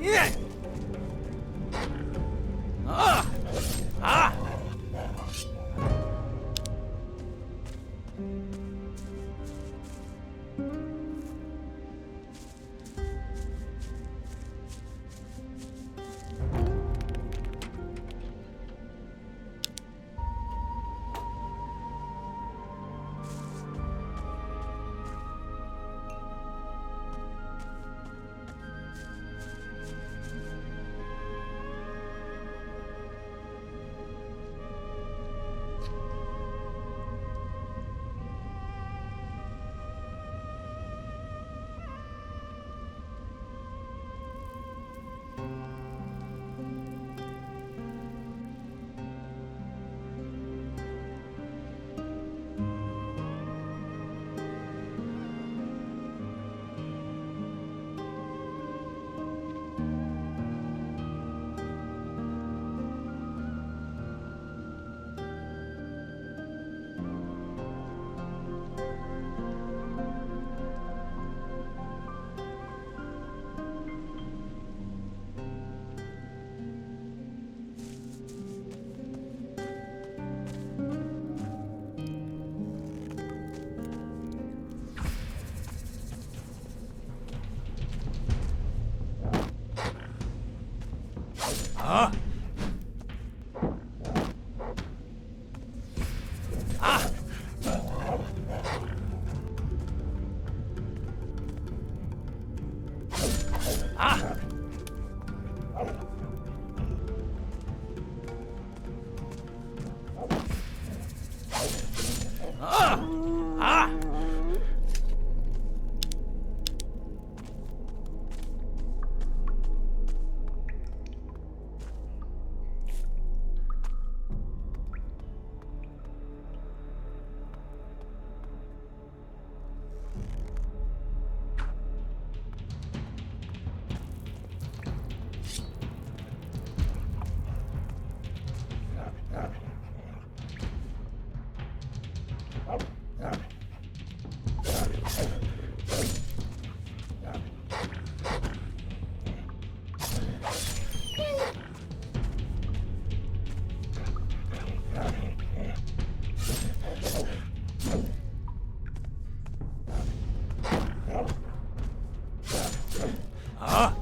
Yeah. Ah! Ah! Ah! Ah! Ah! Ah! Ah! Ah!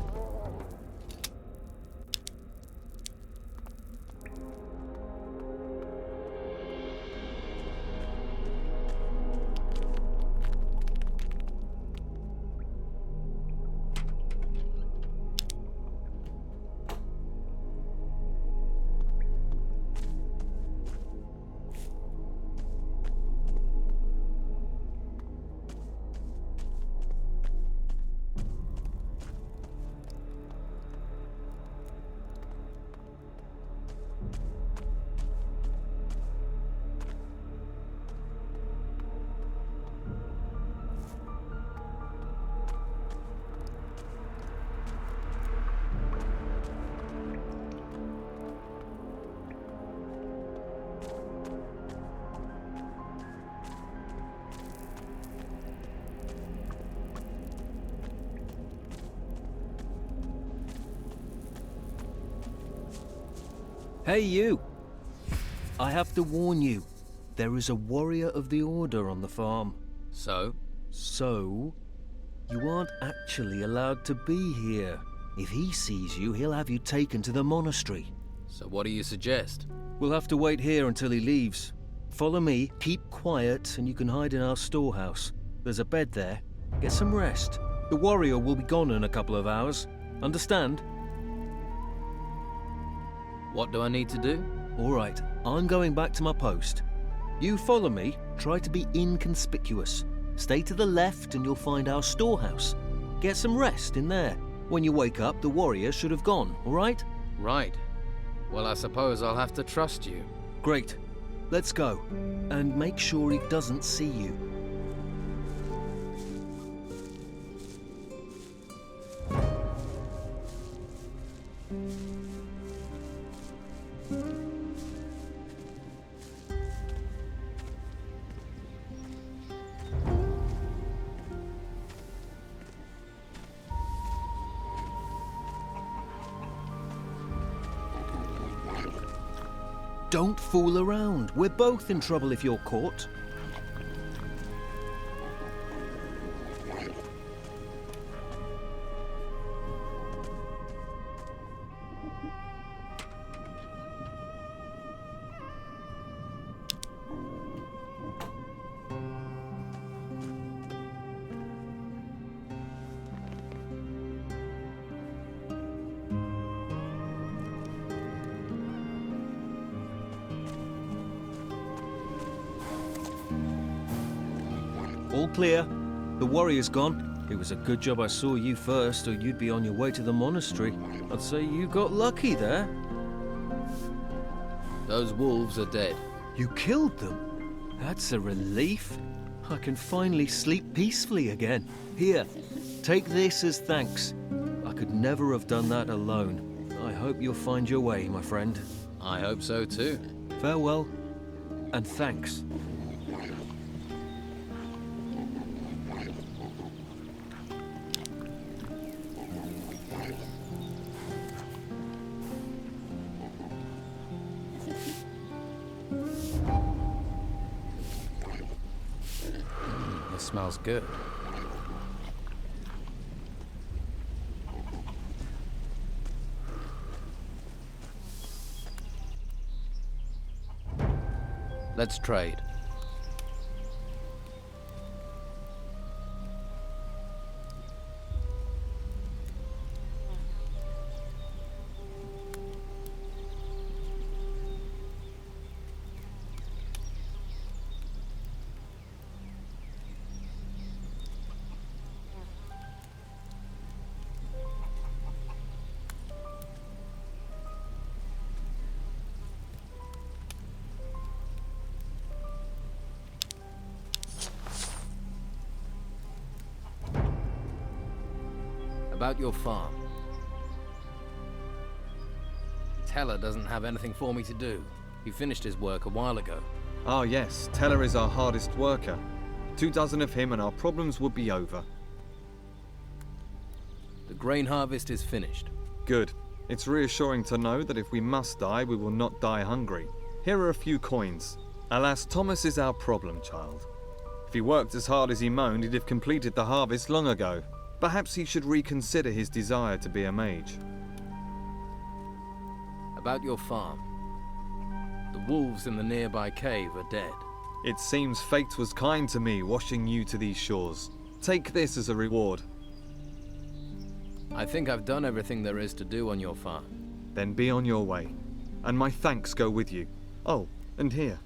Hey, you! I have to warn you. There is a warrior of the Order on the farm. So? So, you aren't actually allowed to be here. If he sees you, he'll have you taken to the monastery. So what do you suggest? We'll have to wait here until he leaves. Follow me, keep quiet, and you can hide in our storehouse. There's a bed there. Get some rest. The warrior will be gone in a couple of hours. Understand? What do I need to do? All right, I'm going back to my post. You follow me, try to be inconspicuous. Stay to the left and you'll find our storehouse. Get some rest in there. When you wake up, the warrior should have gone, all right? Right. Well, I suppose I'll have to trust you. Great. Let's go. And make sure he doesn't see you. Don't fool around. We're both in trouble if you're caught. All clear. The warrior's gone. It was a good job I saw you first, or you'd be on your way to the monastery. I'd say you got lucky there. Those wolves are dead. You killed them? That's a relief. I can finally sleep peacefully again. Here, take this as thanks. I could never have done that alone. I hope you'll find your way, my friend. I hope so too. Farewell, and thanks. It smells good. Let's trade. About your farm. Teller doesn't have anything for me to do. He finished his work a while ago. Ah yes, Teller is our hardest worker. 24 of him and our problems would be over. The grain harvest is finished. Good. It's reassuring to know that if we must die, we will not die hungry. Here are a few coins. Alas, Thomas is our problem child. If he worked as hard as he moaned, he'd have completed the harvest long ago. Perhaps he should reconsider his desire to be a mage. About your farm. The wolves in the nearby cave are dead. It seems fate was kind to me, washing you to these shores. Take this as a reward. I think I've done everything there is to do on your farm. Then be on your way. And my thanks go with you. Oh, and here.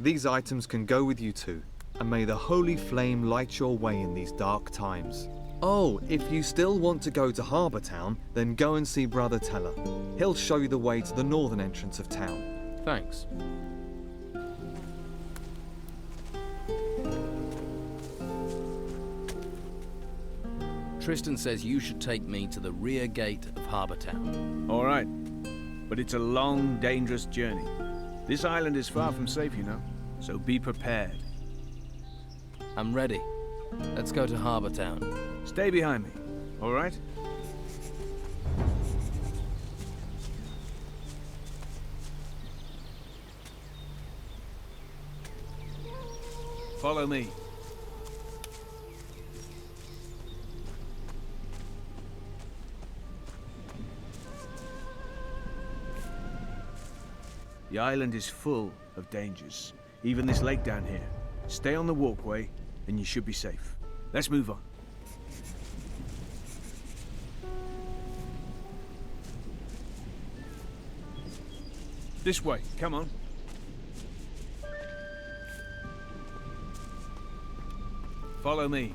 These items can go with you too. And may the holy flame light your way in these dark times. Oh, if you still want to go to Harbour Town, then go and see Brother Teller. He'll show you the way to the northern entrance of town. Thanks. Tristan says you should take me to the rear gate of Harbour Town. All right, but it's a long, dangerous journey. This island is far from safe, you know, so be prepared. I'm ready. Let's go to Harbour Town. Stay behind me, all right? Follow me. The island is full of dangers, even this lake down here. Stay on the walkway, and you should be safe. Let's move on. This way, come on. Follow me.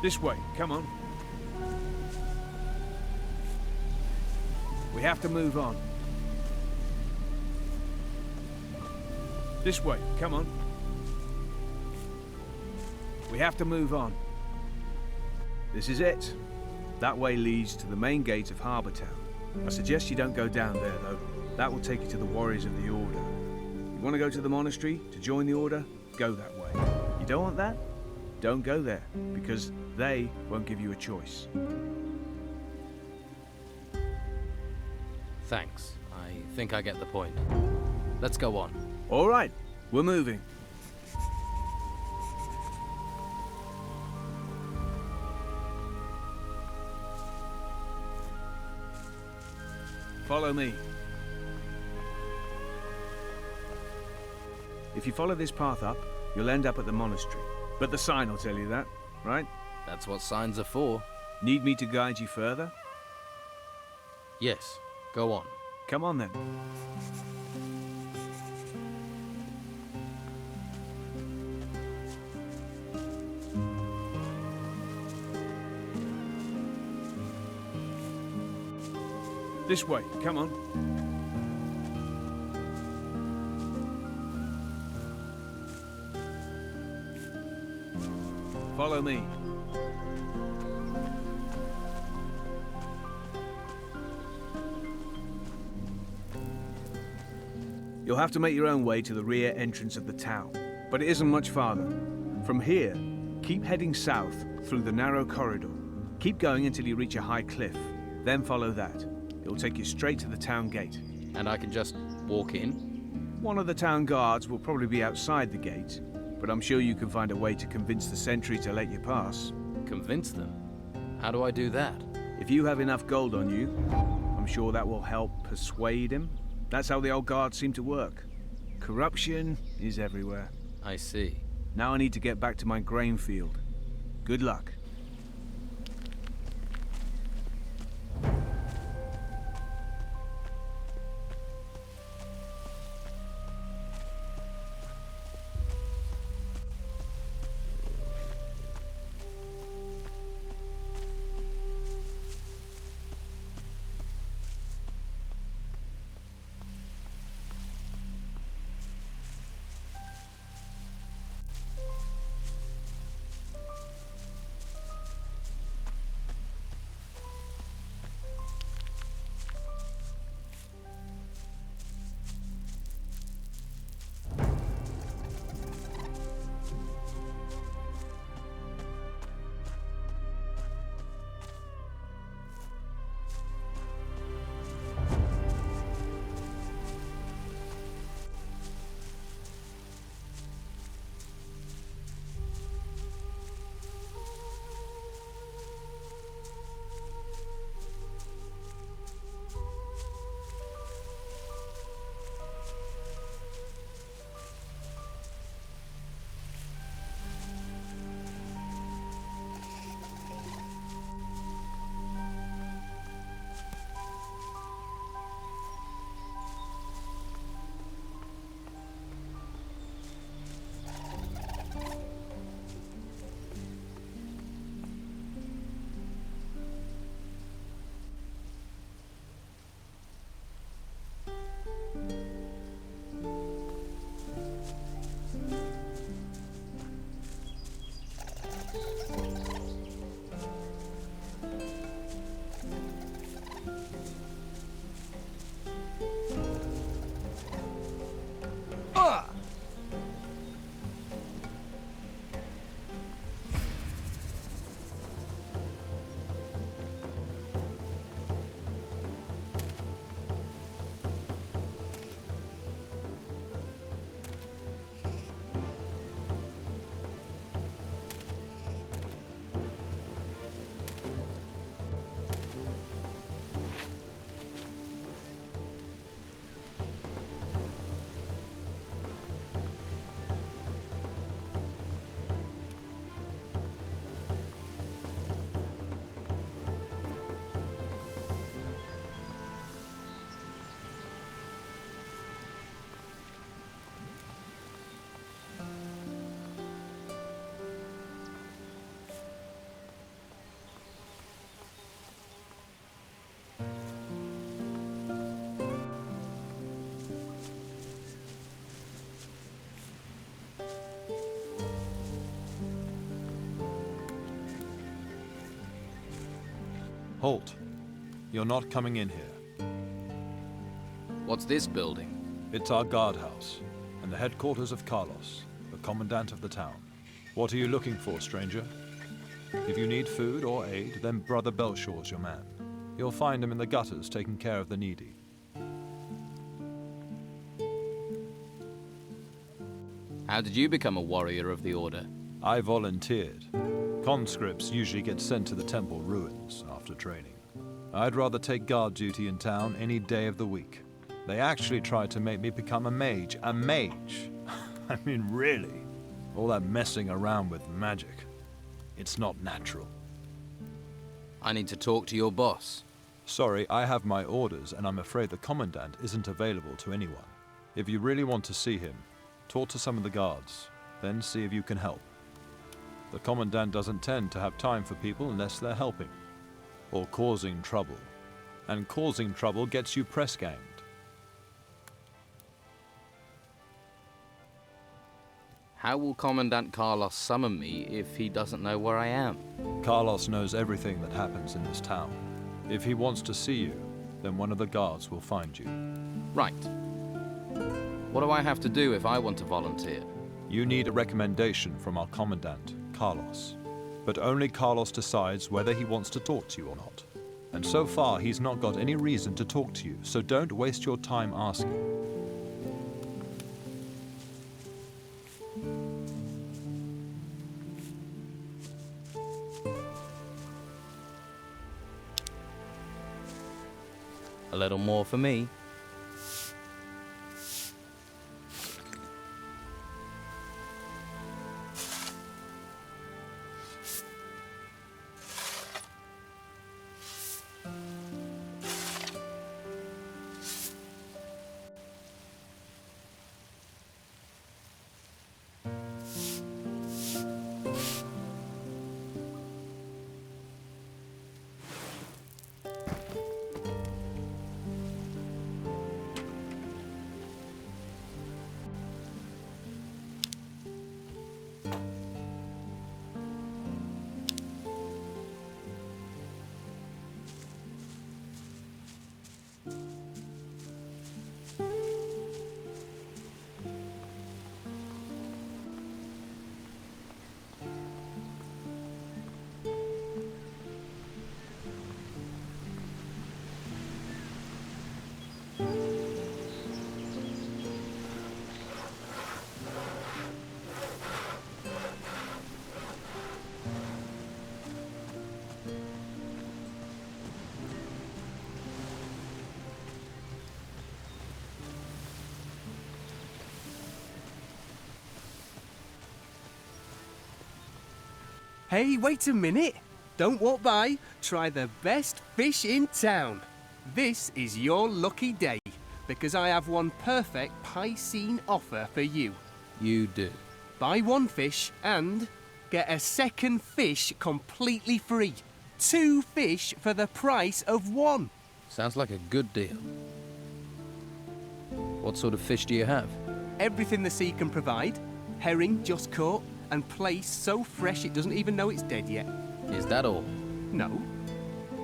This way, come on. We have to move on. This way, come on. We have to move on. This is it. That way leads to the main gate of Harbour Town. I suggest you don't go down there, though. That will take you to the warriors of the Order. You want to go to the monastery to join the order? Go that way. You don't want that? Don't go there, because they won't give you a choice. Thanks. I think I get the point. Let's go on. All right, we're moving. Follow me. If you follow this path up, you'll end up at the monastery. But the sign will tell you that, right? That's what signs are for. Need me to guide you further? Yes, go on. Come on then. This way, come on. Follow me. You'll have to make your own way to the rear entrance of the town, but it isn't much farther. From here, keep heading south through the narrow corridor. Keep going until you reach a high cliff, then follow that. It'll take you straight to the town gate. And I can just walk in? One of the town guards will probably be outside the gate, but I'm sure you can find a way to convince the sentry to let you pass. Convince them? How do I do that? If you have enough gold on you, I'm sure that will help persuade him. That's how the old guards seem to work. Corruption is everywhere. I see. Now I need to get back to my grain field. Good luck. Halt. You're not coming in here. What's this building? It's our guardhouse. the headquarters of Carlos, the commandant of the town. What are you looking for, stranger? If you need food or aid, then Brother Belshaw's your man. You'll find him in the gutters taking care of the needy. How did you become a warrior of the Order? I volunteered. Conscripts usually get sent to the temple ruins after training. I'd rather take guard duty in town any day of the week. They actually tried to make me become a mage. A mage? I mean, really? All that messing around with magic. It's not natural. I need to talk to your boss. Sorry, I have my orders, and I'm afraid the Commandant isn't available to anyone. If you really want to see him, talk to some of the guards, then see if you can help. The Commandant doesn't tend to have time for people unless they're helping, or causing trouble. And causing trouble gets you press-ganged. How will Commandant Carlos summon me if he doesn't know where I am? Carlos knows everything that happens in this town. If he wants to see you, then one of the guards will find you. Right. What do I have to do if I want to volunteer? You need a recommendation from our Commandant, Carlos. But only Carlos decides whether he wants to talk to you or not. And so far, he's not got any reason to talk to you, so don't waste your time asking. A little more for me. Hey, wait a minute. Don't walk by. Try the best fish in town. This is your lucky day, because I have one perfect Piscine offer for you. You do. Buy one fish and get a second fish completely free. 2 fish for the price of 1. Sounds like a good deal. What sort of fish do you have? Everything the sea can provide. Herring just caught and placed so fresh it doesn't even know it's dead yet. Is that all? No.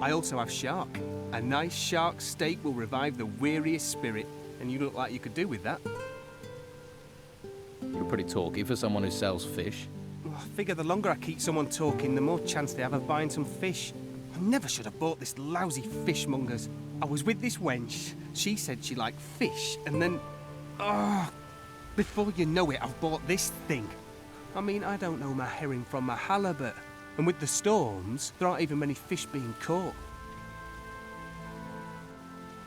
I also have shark. A nice shark steak will revive the weariest spirit, and you look like you could do with that. You're pretty talky for someone who sells fish. I figure the longer I keep someone talking, the more chance they have of buying some fish. I never should have bought this lousy fishmonger's. I was with this wench. She said she liked fish, and then... before you know it, I've bought this thing. I mean, I don't know my herring from my halibut. And with the storms, there aren't even many fish being caught.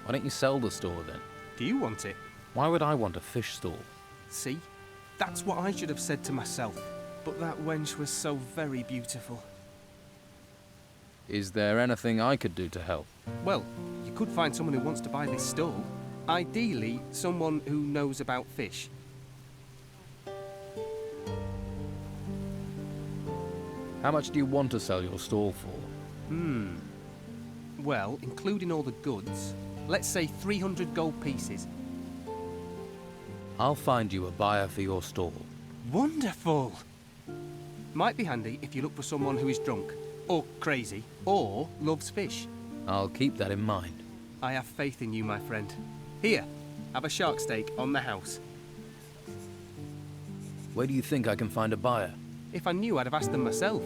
Why don't you sell the store then? Do you want it? Why would I want a fish stall? See? That's what I should have said to myself. But that wench was so very beautiful. Is there anything I could do to help? Well, you could find someone who wants to buy this stall. Ideally, someone who knows about fish. How much do you want to sell your stall for? Well, including all the goods, let's say 300 gold pieces. I'll find you a buyer for your stall. Wonderful! Might be handy if you look for someone who is drunk, or crazy, or loves fish. I'll keep that in mind. I have faith in you, my friend. Here, have a shark steak on the house. Where do you think I can find a buyer? If I knew, I'd have asked them myself.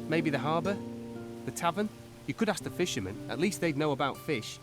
Maybe the harbour? The tavern? You could ask the fishermen. At least they'd know about fish.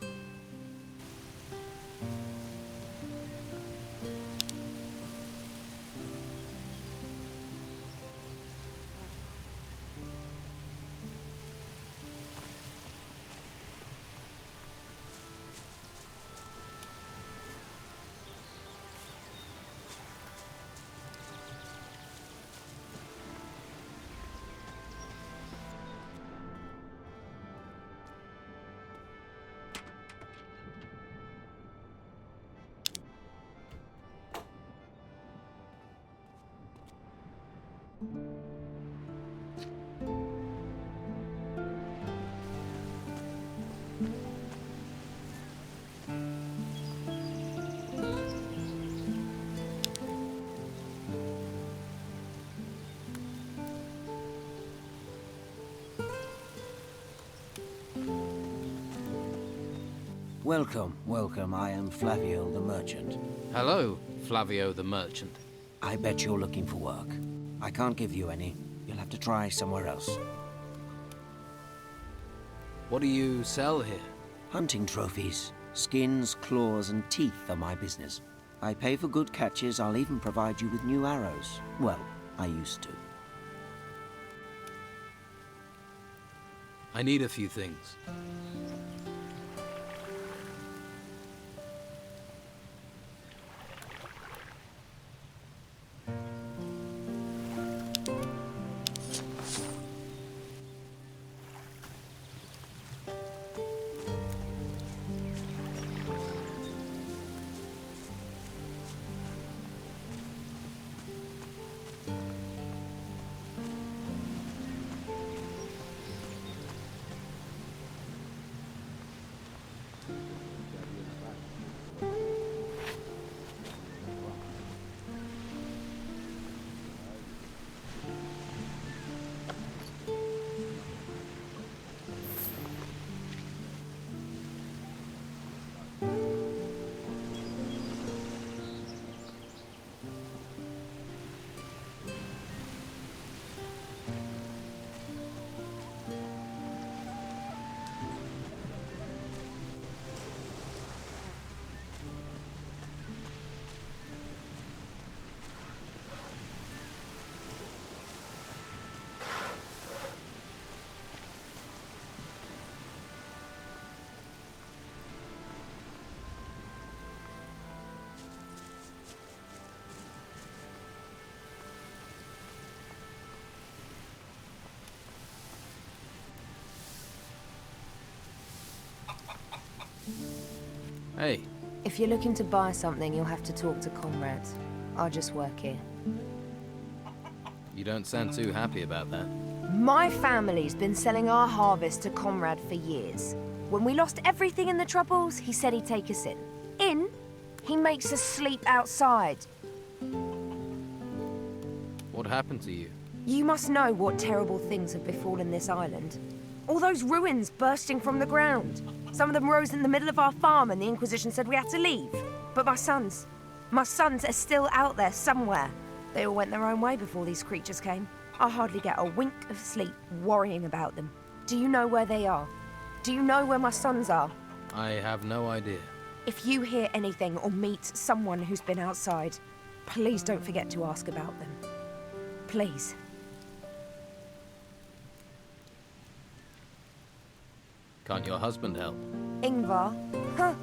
Welcome, welcome. I am Flavio the merchant. Hello, Flavio the merchant. I bet you're looking for work. I can't give you any. You'll have to try somewhere else. What do you sell here? Hunting trophies. Skins, claws, and teeth are my business. I pay for good catches. I'll even provide you with new arrows. Well, I used to. I need a few things. Hey, If you're looking to buy something, you'll have to talk to comrades. I just work here. you don't sound too happy about that. My family's been selling our harvest to Comrade for years. When we lost everything in the Troubles, he said he'd take us in. In? He makes us sleep outside. What happened to you? You must know what terrible things have befallen this island. All those ruins bursting from the ground. Some of them rose in the middle of our farm and the Inquisition said we had to leave. But my sons are still out there somewhere. They all went their own way before these creatures came. I hardly get a wink of sleep worrying about them. Do you know where they are? Do you know where my sons are? I have no idea. If you hear anything or meet someone who's been outside, please don't forget to ask about them. Please. Can't your husband help? Ingvar? Huh.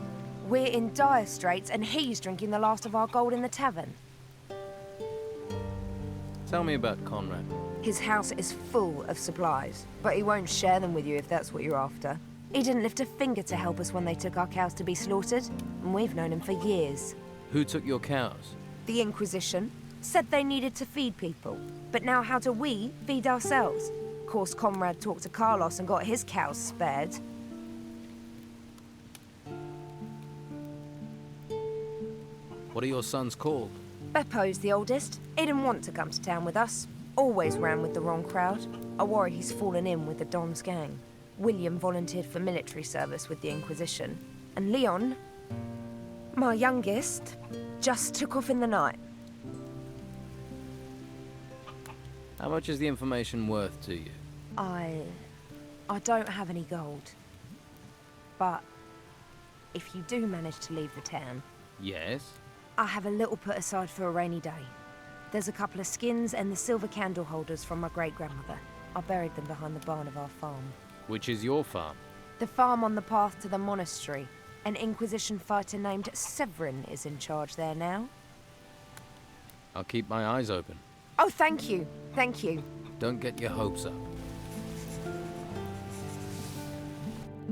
We're in dire straits and he's drinking the last of our gold in the tavern. Tell me about Conrad. His house is full of supplies, but he won't share them with you if that's what you're after. He didn't lift a finger to help us when they took our cows to be slaughtered, and we've known him for years. Who took your cows? The Inquisition said they needed to feed people, but now how do we feed ourselves? Of course, Conrad talked to Carlos and got his cows spared. What are your sons called? Beppo's the oldest. He didn't want to come to town with us. Always ran with the wrong crowd. I worry he's fallen in with the Don's gang. William volunteered for military service with the Inquisition. And Leon, my youngest, just took off in the night. How much is the information worth to you? I don't have any gold. But if you do manage to leave the town, Yes? I have a little put aside for a rainy day. There's a couple of skins and the silver candle holders from my great-grandmother. I buried them behind the barn of our farm. Which is your farm? The farm on the path to the monastery. An Inquisition fighter named Severin is in charge there now. I'll keep my eyes open. Oh, thank you. Thank you. Don't get your hopes up.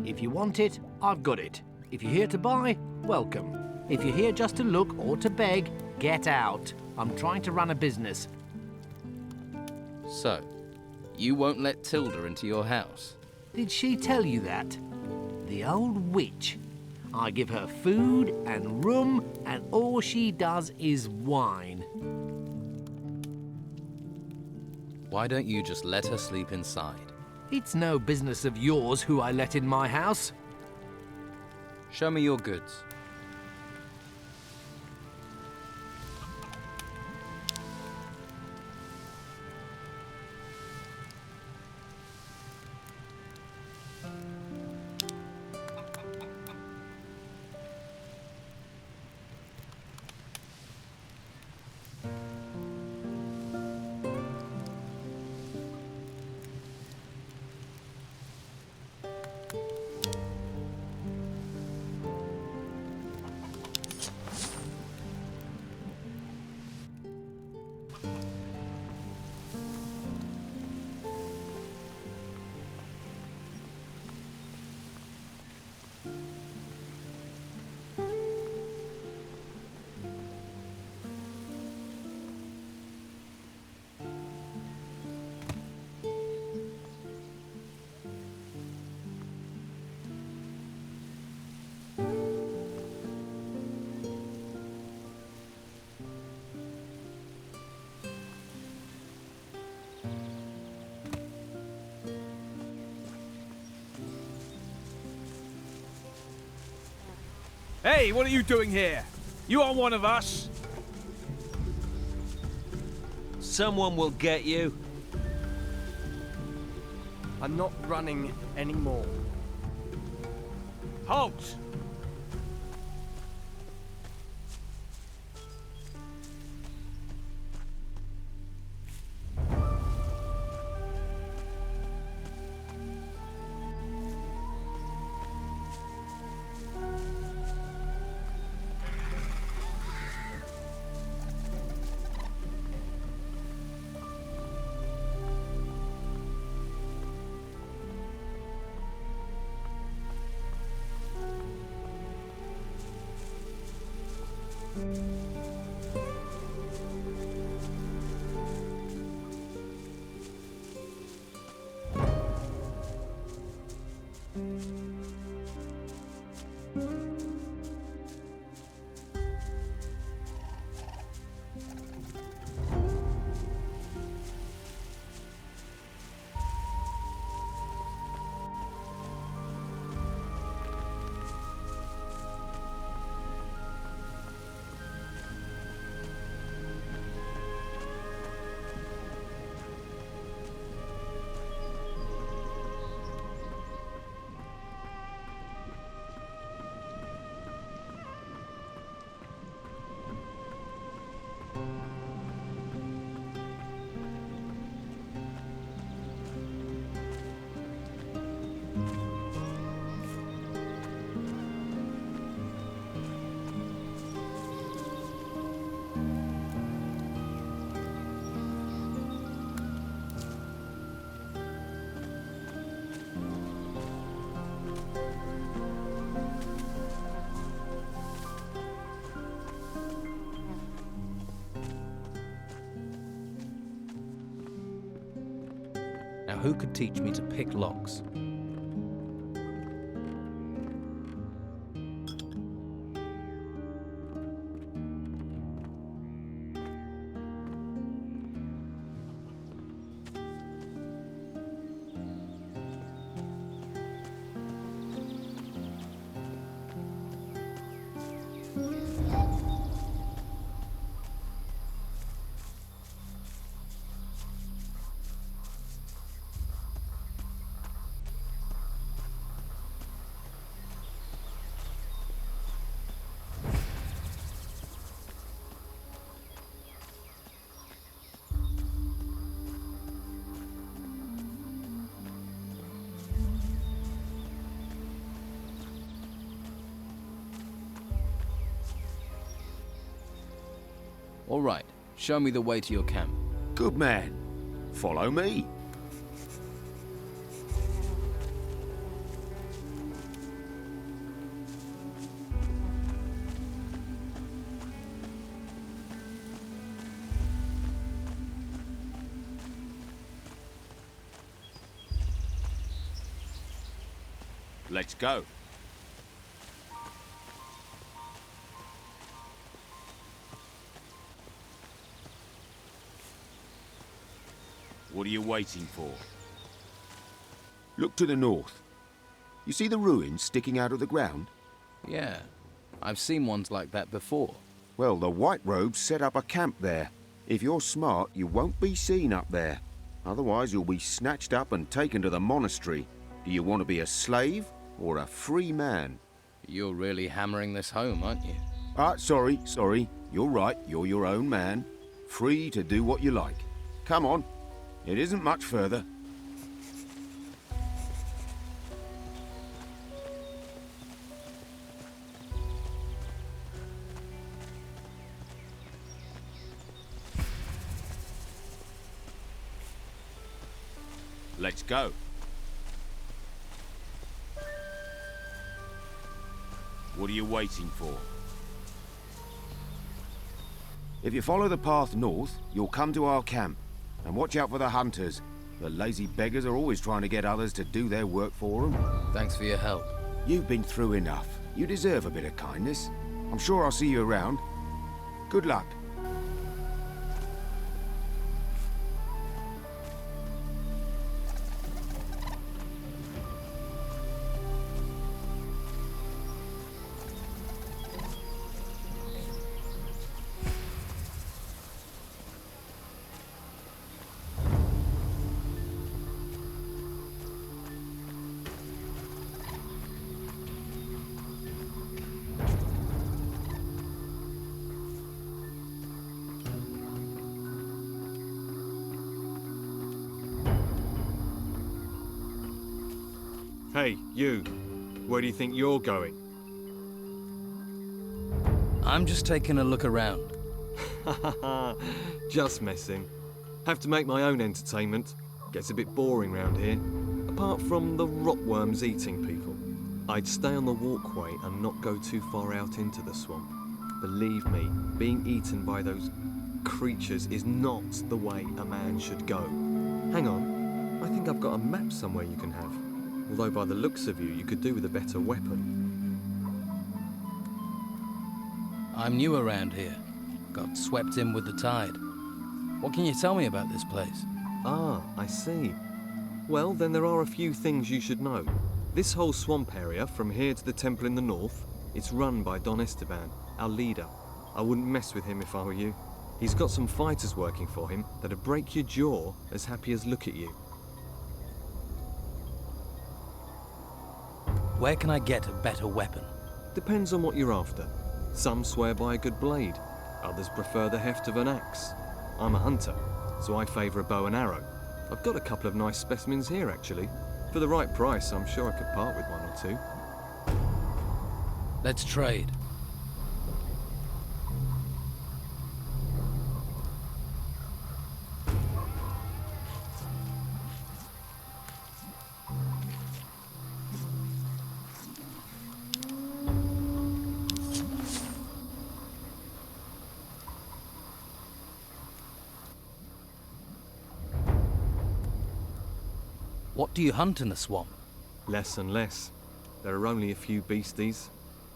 If you want it, I've got it. If you're here to buy, welcome. If you're here just to look or to beg, get out. I'm trying to run a business. So, you won't let Tilda into your house? Did she tell you that? The old witch. I give her food and room, and all she does is whine. Why don't you just let her sleep inside? It's no business of yours who I let in my house. Show me your goods. Hey, what are you doing here? You aren't one of us. Someone will get you. I'm not running anymore. Halt! Now who could teach me to pick locks? All right, show me the way to your camp. Good man. Follow me. Let's go. What are you waiting for? Look to the north. You see the ruins sticking out of the ground? Yeah, I've seen ones like that before. Well, the White Robes set up a camp there. If you're smart, you won't be seen up there. Otherwise, you'll be snatched up and taken to the monastery. Do you want to be a slave or a free man? You're really hammering this home, aren't you? Sorry. You're right, you're your own man. Free to do what you like. Come on. It isn't much further. Let's go. What are you waiting for? If you follow the path north, you'll come to our camp. And watch out for the hunters. The lazy beggars are always trying to get others to do their work for them. Thanks for your help. You've been through enough. You deserve a bit of kindness. I'm sure I'll see you around. Good luck. Hey, you. Where do you think you're going? I'm just taking a look around. Just messing. Have to make my own entertainment. Gets a bit boring round here. Apart from the rotworms eating people. I'd stay on the walkway and not go too far out into the swamp. Believe me, being eaten by those creatures is not the way a man should go. Hang on, I think I've got a map somewhere you can have. Although by the looks of you, you could do with a better weapon. I'm new around here. Got swept in with the tide. What can you tell me about this place? Ah, I see. Well, then there are a few things you should know. This whole swamp area, from here to the temple in the north, it's run by Don Esteban, our leader. I wouldn't mess with him if I were you. He's got some fighters working for him that'd break your jaw as happy as look at you. Where can I get a better weapon? Depends on what you're after. Some swear by a good blade. Others prefer the heft of an axe. I'm a hunter, so I favour a bow and arrow. I've got a couple of nice specimens here, actually. For the right price, I'm sure I could part with one or two. Let's trade. What do you hunt in the swamp? Less and less. There are only a few beasties.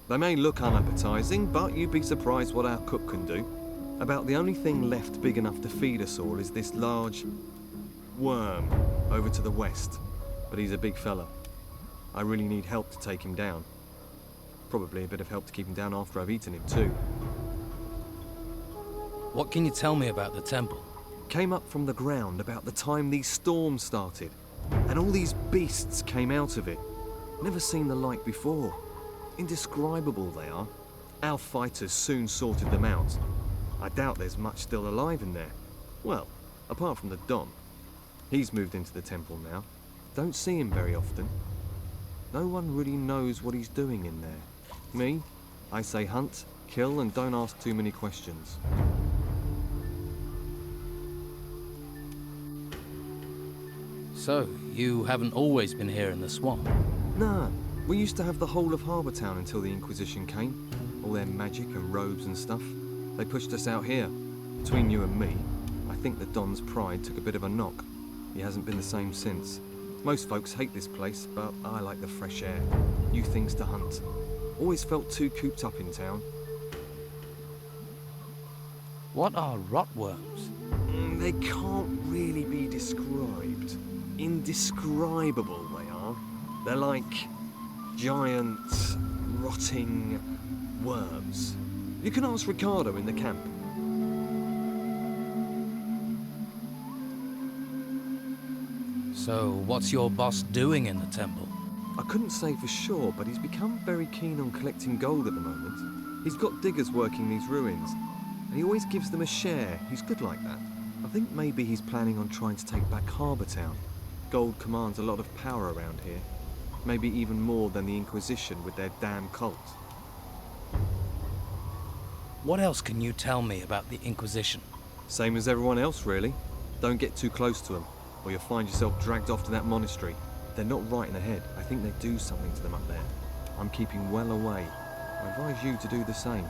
They may look unappetizing, but you'd be surprised what our cook can do. About the only thing left big enough to feed us all is this large worm over to the west. But he's a big fella. I really need help to take him down. Probably a bit of help to keep him down after I've eaten him too. What can you tell me about the temple? Came up from the ground about the time these storms started. And all these beasts came out of it. Never seen the like before. Indescribable they are. Our fighters soon sorted them out. I doubt there's much still alive in there. Well, apart from the Don. He's moved into the temple now. Don't see him very often. No one really knows what he's doing in there. Me, I say hunt, kill, and don't ask too many questions. So, you haven't always been here in the swamp? Nah, we used to have the whole of Harbour Town until the Inquisition came. All their magic and robes and stuff. They pushed us out here. Between you and me, I think the Don's pride took a bit of a knock. He hasn't been the same since. Most folks hate this place, but I like the fresh air. New things to hunt. Always felt too cooped up in town. What are rotworms? They can't really be described. Indescribable they are. They're like giant, rotting worms. You can ask Ricardo in the camp. So, what's your boss doing in the temple? I couldn't say for sure, but he's become very keen on collecting gold at the moment. He's got diggers working these ruins, and he always gives them a share. He's good like that. I think maybe he's planning on trying to take back Harbour Town. Gold commands a lot of power around here. Maybe even more than the Inquisition with their damn cult. What else can you tell me about the Inquisition? Same as everyone else, really. Don't get too close to them, or you'll find yourself dragged off to that monastery. They're not right in the head. I think they do something to them up there. I'm keeping well away. I advise you to do the same.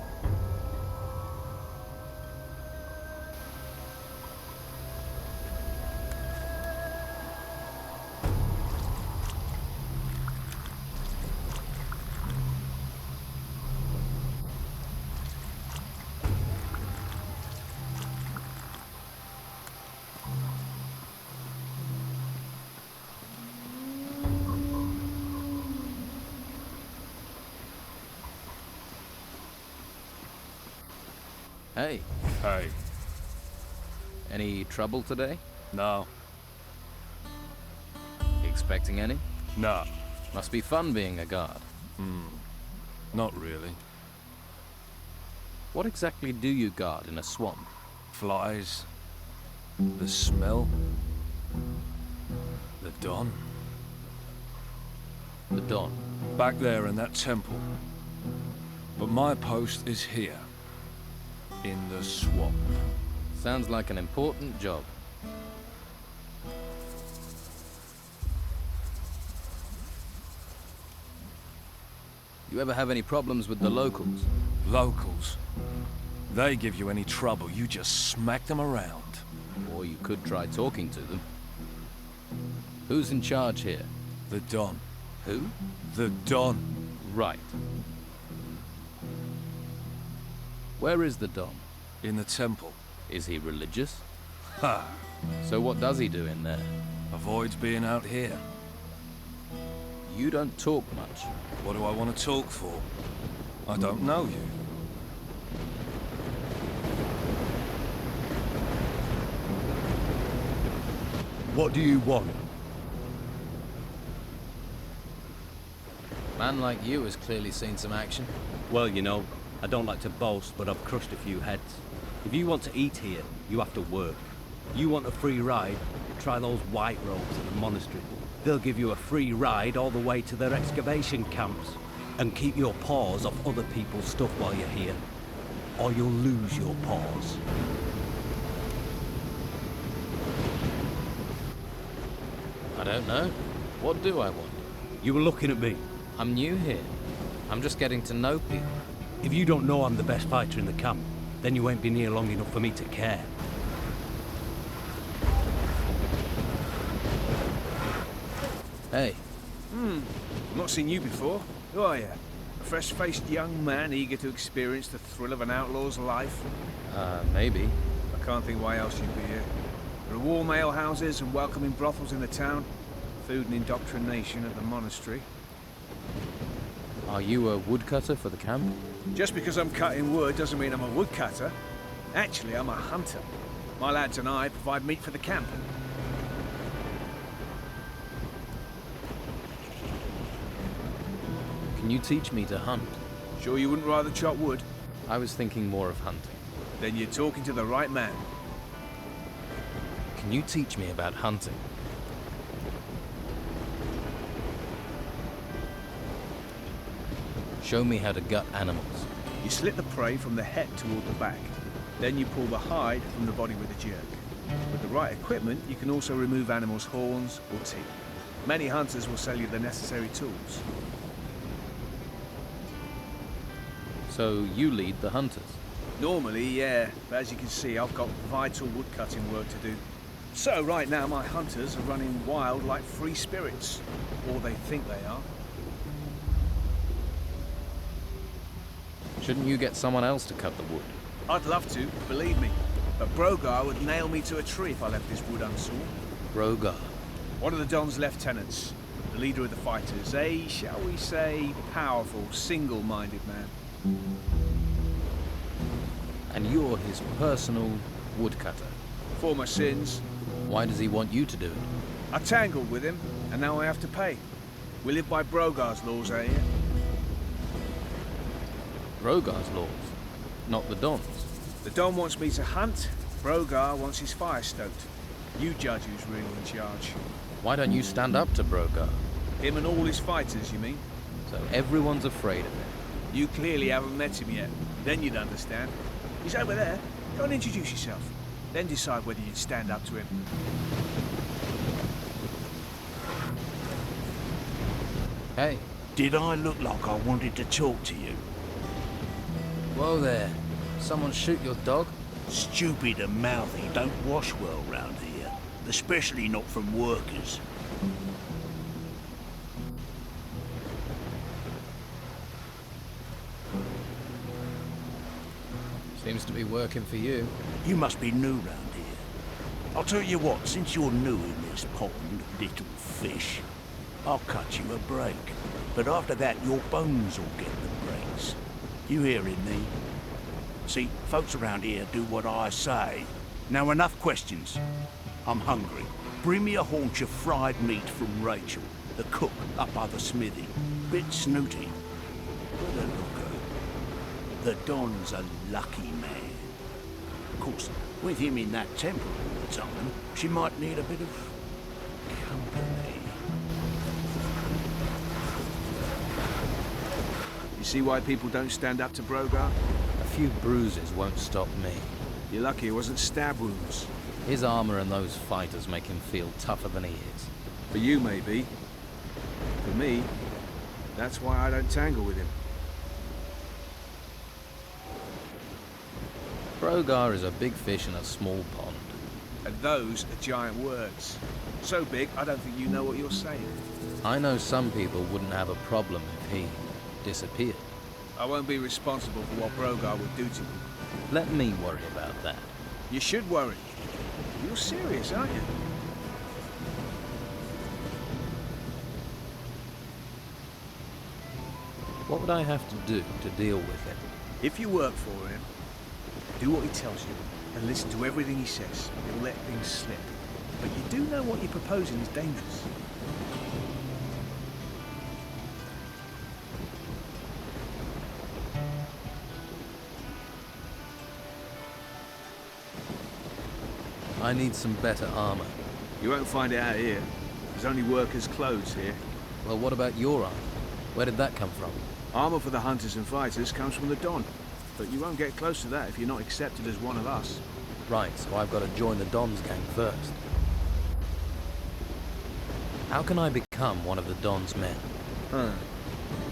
Hey, Hey, any trouble today? no, Expecting any? nah, Must be fun being a guard. not really. What exactly do you guard in a swamp? Flies, the smell, the Don. The Don. Back there in that temple. But my post is here, in the swamp. Sounds like an important job. You ever have any problems with the locals? Locals. They give you any trouble, you just smack them around. Or you could try talking to them. Who's in charge here? The Don. Who? The Don. Right. Where is the Don? In the temple. Is he religious? Ha! So what does he do in there? Avoids being out here. You don't talk much. What do I want to talk for? I don't know you. What do you want? Man like you has clearly seen some action. Well, you know, I don't like to boast, but I've crushed a few heads. If you want to eat here, you have to work. You want a free ride? Try those white robes at the monastery. They'll give you a free ride all the way to their excavation camps. And keep your paws off other people's stuff while you're here, or you'll lose your paws. I don't know. What do I want? You were looking at me. I'm new here. I'm just getting to know people. If you don't know I'm the best fighter in the camp, then you won't be near long enough for me to care. Hey. Not seen you before. Who are you? A fresh-faced young man eager to experience the thrill of an outlaw's life? Maybe. I can't think why else you'd be here. There are warm ale houses and welcoming brothels in the town. Food and indoctrination at the monastery. Are you a woodcutter for the camp? Just because I'm cutting wood doesn't mean I'm a woodcutter. Actually, I'm a hunter. My lads and I provide meat for the camp. Can you teach me to hunt? Sure you wouldn't rather chop wood? I was thinking more of hunting. Then you're talking to the right man. Can you teach me about hunting? Show me how to gut animals. You slit the prey from the head toward the back. Then you pull the hide from the body with a jerk. With the right equipment, you can also remove animals' horns or teeth. Many hunters will sell you the necessary tools. So you lead the hunters? Normally, yeah, but as you can see, I've got vital woodcutting work to do. So right now, my hunters are running wild like free spirits. Or they think they are. Shouldn't you get someone else to cut the wood? I'd love to, believe me. But Brogar would nail me to a tree if I left this wood unsawn. Brogar? One of the Don's lieutenants, the leader of the fighters, a, shall we say, powerful, single-minded man. And you're his personal woodcutter? For my sins. Why does he want you to do it? I tangled with him, and now I have to pay. We live by Brogar's laws out here. Brogar's laws, not the Don's. The Don wants me to hunt, Brogar wants his fire stoked. You judge who's really in charge. Why don't you stand up to Brogar? Him and all his fighters, you mean? So everyone's afraid of him. You clearly haven't met him yet. Then you'd understand. He's over there. Go and introduce yourself. Then decide whether you'd stand up to him. Hey. Did I look like I wanted to talk to you? Whoa there. Someone shoot your dog? Stupid and mouthy don't wash well round here. Especially not from workers. Seems to be working for you. You must be new round here. I'll tell you what, since you're new in this pond, little fish, I'll cut you a break. But after that, your bones will get the breaks. You hearing me? See, folks around here do what I say. Now enough questions. I'm hungry. Bring me a haunch of fried meat from Rachel, the cook up by the smithy. Bit snooty. But a looker. The Don's a lucky man. Of course, with him in that temple all the time, she might need a bit of company. You see why people don't stand up to Brogar? A few bruises won't stop me. You're lucky it wasn't stab wounds. His armor and those fighters make him feel tougher than he is. For you, maybe. For me, that's why I don't tangle with him. Brogar is a big fish in a small pond. And those are giant words. So big, I don't think you know what you're saying. I know some people wouldn't have a problem if he disappeared. I won't be responsible for what Brogar would do to you. Let me worry about that. You should worry. You're serious, aren't you? What would I have to do to deal with him? If you work for him, do what he tells you and listen to everything he says. He'll let things slip. But you do know what you're proposing is dangerous. I need some better armor. You won't find it out here. There's only workers' clothes here. Well, what about your armor? Where did that come from? Armor for the hunters and fighters comes from the Don. But you won't get close to that if you're not accepted as one of us. Right, so I've got to join the Don's gang first. How can I become one of the Don's men?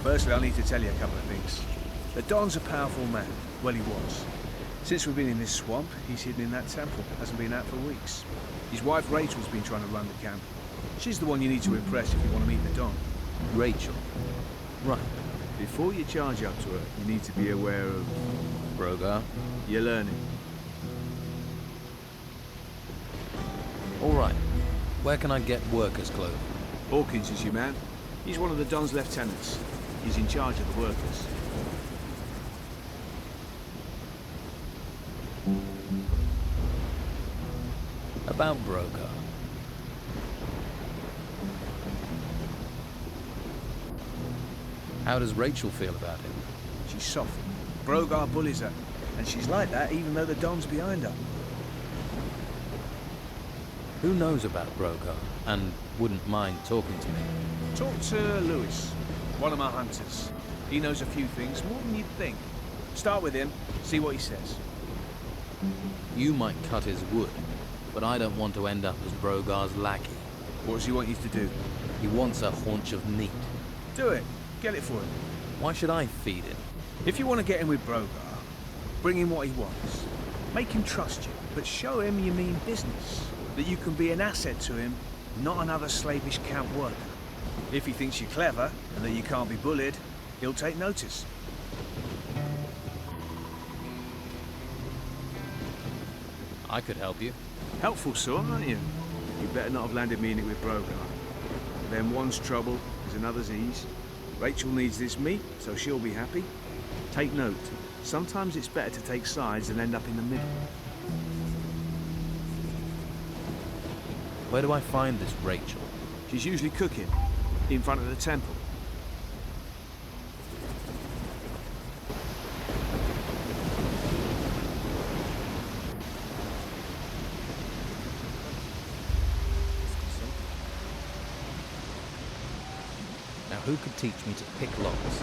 Firstly, I'll need to tell you a couple of things. The Don's a powerful man. Well, he was. Since we've been in this swamp, he's hidden in that temple. Hasn't been out for weeks. His wife Rachel's been trying to run the camp. She's the one you need to impress if you want to meet the Don. Rachel? Right. Before you charge up to her, you need to be aware of... Brogar? You're learning. All right. Where can I get workers' clothing? Hawkins is your man. He's one of the Don's lieutenants. He's in charge of the workers. About Brogar. How does Rachel feel about him? She's soft. Brogar bullies her, and she's like that even though the Don's behind her. Who knows about Brogar and wouldn't mind talking to me? Talk to Lewis, one of my hunters. He knows a few things, more than you'd think. Start with him, see what he says. You might cut his wood. but I don't want to end up as Brogar's lackey. What does he want you to do? He wants a haunch of meat. Do it. Get it for him. Why should I feed him? If you want to get in with Brogar, bring him what he wants. Make him trust you, but show him you mean business. That you can be an asset to him, not another slavish camp worker. If he thinks you're clever and that you can't be bullied, he'll take notice. I could help you. Helpful sort, aren't you? You better not have landed me in it with Brogar. Then one's trouble is another's ease. Rachel needs this meat, so she'll be happy. Take note, sometimes it's better to take sides than end up in the middle. Where do I find this Rachel? She's usually cooking, in front of the temple. Now who could teach me to pick locks?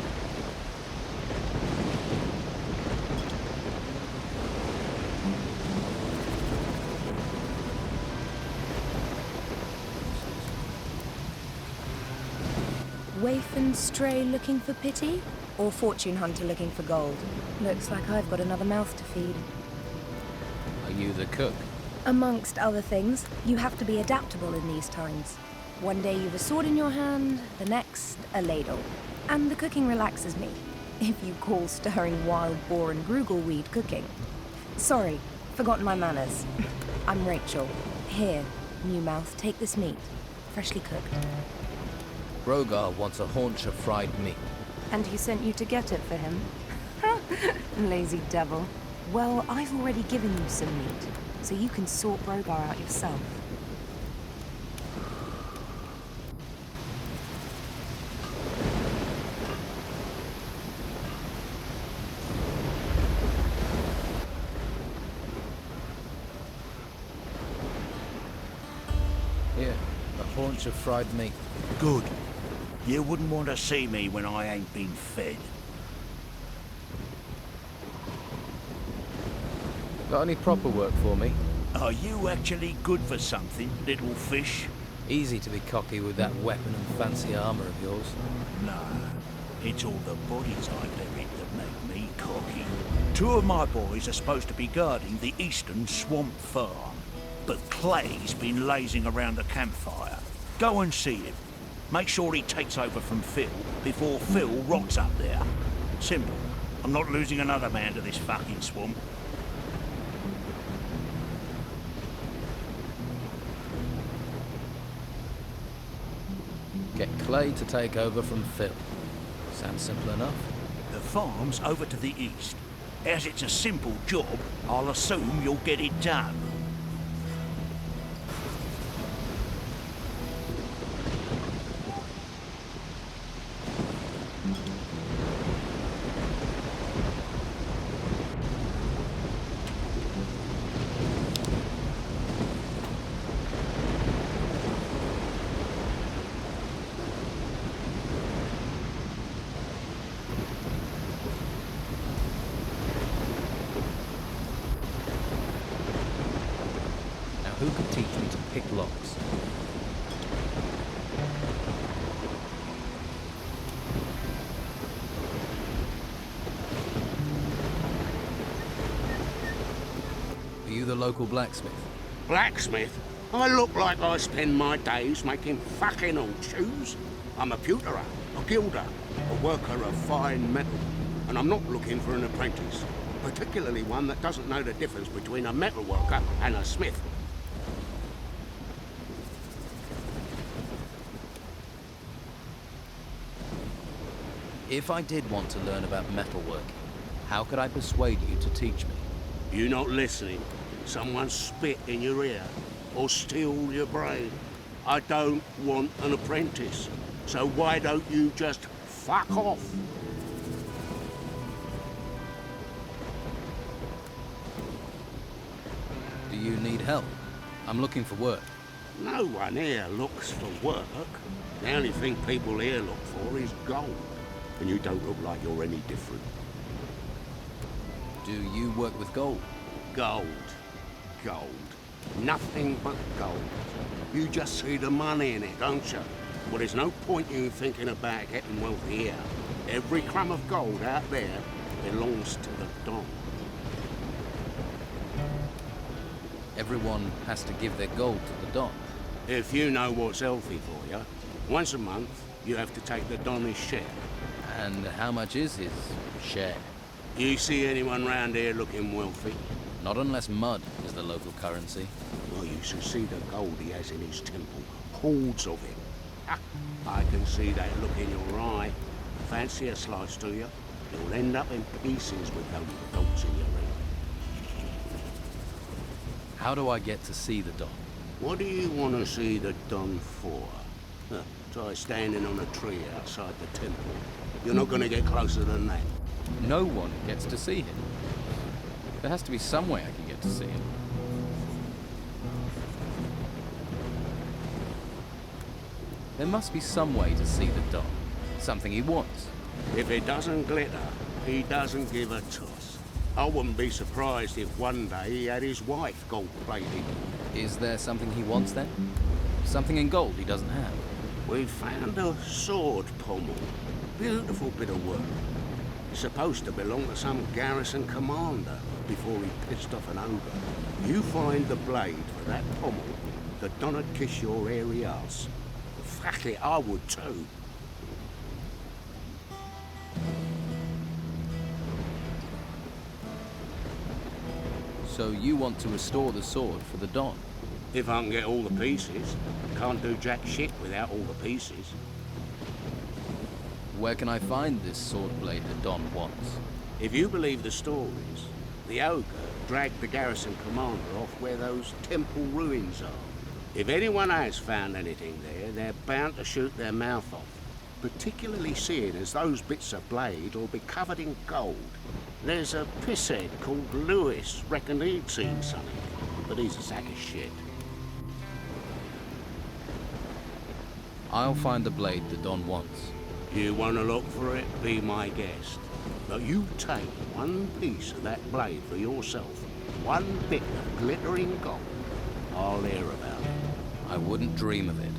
Waif and stray looking for pity? Or fortune hunter looking for gold? Looks like I've got another mouth to feed. Are you the cook? Amongst other things, you have to be adaptable in these times. One day you've a sword in your hand, the next a ladle. And the cooking relaxes me, if you call stirring wild boar and grugelweed cooking. Sorry, forgotten my manners. I'm Rachel. Here, new mouth, take this meat. Freshly cooked. Brogar wants a haunch of fried meat. And he sent you to get it for him? Lazy devil. Well, I've already given you some meat, so you can sort Brogar out yourself. Here, a haunch of fried meat. Good. You wouldn't want to see me when I ain't been fed. Got any proper work for me? Are you actually good for something, little fish? Easy to be cocky with that weapon and fancy armor of yours. No, it's all the bodies I buried that make me cocky. 2 of my boys are supposed to be guarding the eastern swamp farm, but Clay's been lazing around the campfire. Go and see him. Make sure he takes over from Phil before Phil rots up there. Simple. I'm not losing another man to this fucking swamp. Get Clay to take over from Phil. Sounds simple enough. The farm's over to the east. As it's a simple job, I'll assume you'll get it done. Who could teach me to pick locks? Are you the local blacksmith? Blacksmith? I look like I spend my days making fucking horseshoes. I'm a pewterer, a gilder, a worker of fine metal, and I'm not looking for an apprentice, particularly one that doesn't know the difference between a metal worker and a smith. If I did want to learn about metalworking, how could I persuade you to teach me? You not listening? Someone spit in your ear or steal your brain. I don't want an apprentice, so why don't you just fuck off? Do you need help? I'm looking for work. No one here looks for work. The only thing people here look for is gold. And you don't look like you're any different. Do you work with gold? Gold. Gold. Nothing but gold. You just see the money in it, don't you? Well, there's no point in thinking about getting wealthy here. Every crumb of gold out there belongs to the Don. Everyone has to give their gold to the Don. If you know what's healthy for you, once a month, you have to take the Don his share. And how much is his share? You see anyone round here looking wealthy? Not unless mud is the local currency. Well, you should see the gold he has in his temple. Hordes of it. Ha! I can see that look in your eye. Fancy a slice, do you? You'll end up in pieces with those thoughts in your head. How do I get to see the Don? What do you want to see the Don for? Huh, try standing on a tree outside the temple. You're not going to get closer than that. No one gets to see him. There has to be some way I can get to see him. There must be some way to see the Don. Something he wants. If it doesn't glitter, he doesn't give a toss. I wouldn't be surprised if one day he had his wife gold-plated. Is there something he wants then? Something in gold he doesn't have? We found a sword pommel. Beautiful bit of work. It's supposed to belong to some garrison commander before he pissed off an ogre. You find the blade for that pommel, the Don'd kiss your hairy ass. Fuck it, I would too. So you want to restore the sword for the Don? If I can get all the pieces. Can't do jack shit without all the pieces. Where can I find this sword blade the Don wants? If you believe the stories, the ogre dragged the garrison commander off where those temple ruins are. If anyone has found anything there, they're bound to shoot their mouth off. Particularly seeing as those bits of blade will be covered in gold. There's a pisshead called Lewis reckoned he'd seen something, but he's a sack of shit. I'll find the blade the Don wants. You want to look for it, be my guest. But you take one piece of that blade for yourself, one bit of glittering gold. I'll hear about it. I wouldn't dream of it.